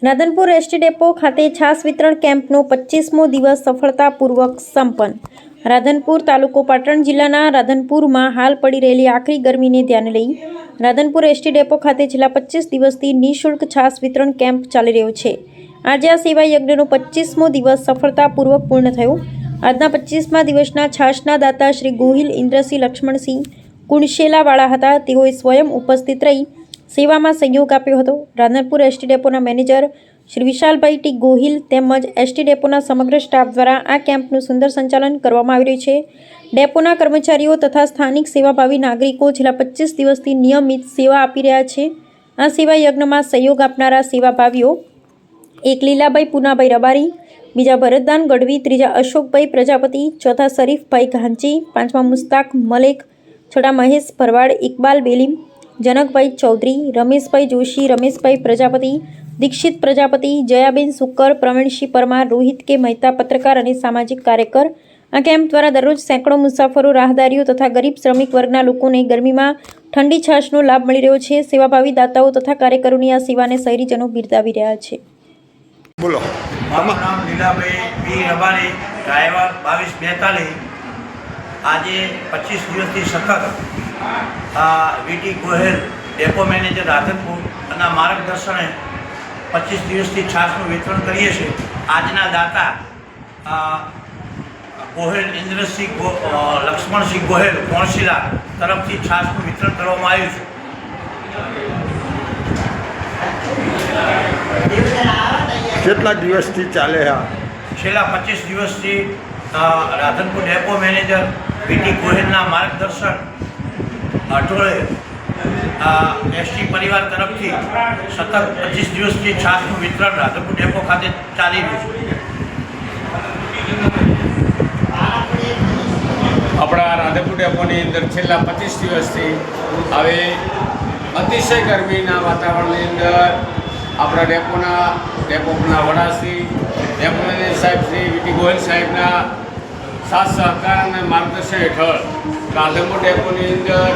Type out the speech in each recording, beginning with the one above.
Radhanpur ST depot ખાતે છાસ વિતરણ કેમ્પનો 25મો દિવસ સફળતાપૂર્વક સંપન્ન। રાધનપુર તાલુકો પાટણ જિલ્લાના રાધનપુરમાં હાલ પડી રહેલી આકરી ગરમીને ધ્યાને લઈ રાધનપુર એસટી ડેપો ખાતે છેલ્લા 25 દિવસથી નિઃશુલ્ક છાસ વિતરણ કેમ્પ ચાલી રહ્યો છે। આજે આ સેવા યજ્ઞનો 25મો દિવસ સફળતાપૂર્વક પૂર્ણ થયો। આજના 25મા દિવસના છાશના દાતા શ્રી ગોહિલ ઇન્દ્રસિંહ લક્ષ્મણસિંહ કુણશેલાવાળા હતા। તેઓએ સ્વયં ઉપસ્થિત રહી સેવામાં સહયોગ આપ્યો હતો। રાધનપુર એસટી ડેપોના મેનેજર શ્રી વિશાલભાઈ ટી ગોહિલ તેમજ એસટી ડેપોના સમગ્ર સ્ટાફ દ્વારા આ કેમ્પનું સુંદર સંચાલન કરવામાં આવી રહ્યું છે। ડેપોના કર્મચારીઓ તથા સ્થાનિક સેવાભાવી નાગરિકો છેલ્લા 25 દિવસથી નિયમિત સેવા આપી રહ્યા છે। આ સેવા યજ્ઞમાં સહયોગ આપનારા સેવાભાવીઓ એક લીલાભાઈ પૂનાભાઈ રબારી, બીજા ભરતદાન ગઢવી, ત્રીજા અશોકભાઈ પ્રજાપતિ, ચોથા શરીફભાઈ ઘાંચી, પાંચમા મુસ્તાક મલેક, છઠ્ઠા મહેશ ભરવાડ, ઇકબાલ બેલીમ, જનકભાઈ ચૌધરી, રમેશભાઈ જોશી, રમેશભાઈ પ્રજાપતિ, દીક્ષિત પ્રજાપતિ, જયાબેન સુકર, પ્રવીણસિંહ પરમાર, રોહિત કે મહેતા પત્રકાર અને સામાજિક કાર્યકર। આ કેમ્પ દ્વારા દરરોજ સેંકડો મુસાફરો, રાહદારીઓ તથા ગરીબ શ્રમિક વર્ગના લોકોને ગરમીમાં ઠંડી છાશનો લાભ મળી રહ્યો છે। સેવાભાવી દાતાઓ તથા કાર્યકરોની આ સેવાને શહેરીજનો બિરદાવી રહ્યા છે। બોલો। મારું નામ લીલાભાઈ પી રબારી, ડ્રાઈવર 2242। આજે 25 દિવસથી સખત વીટી ગોહેલ ડેપો મેનેજર રાધનપુર અને માર્ગદર્શને 25 દિવસથી છાશનું વિતરણ કરીએ છીએ। આજના દાતા ગોહેલ ઇન્દ્રસિંહ લક્ષ્મણસિંહ ગોહેલ કોણશીલા તરફથી છાશનું વિતરણ કરવામાં આવ્યું છે। કેટલા દિવસથી ચાલે આ? છેલ્લા 25 દિવસથી રાધનપુર ડેપો મેનેજર વીટી ગોહેલના માર્ગદર્શન અટોળે એસટી પરિવાર તરફથી સતત 25 દિવસથી છાશનું વિતરણ રાધનપુર ડેપો ખાતે ચાલી રહ્યું છે। આપણા રાધનપુર ડેપોની અંદર છેલ્લા 25 દિવસથી હવે અતિશય ગરમીના વાતાવરણની અંદર આપણા ડેપોના વડાશ્રી ડેપો મેનેજર સાહેબ શ્રી વીટી ગોહિલ સાહેબના સાથ સહકાર અને માર્ગદર્શન હેઠળ રાધનપુર ડેપોની અંદર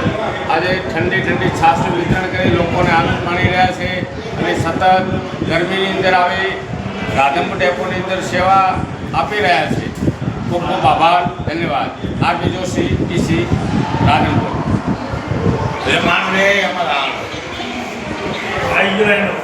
આજે ઠંડી છાશનું વિતરણ કરી લોકોને આનંદ માણી રહ્યા છે અને સતત ગરમીની અંદર આવી રાધનપુર ડેપોની અંદર સેવા આપી રહ્યા છે। ખૂબ ખૂબ આભાર, ધન્યવાદ। R P Joshi, TC, Radhanpur. માનવે અમારા આવી ગયો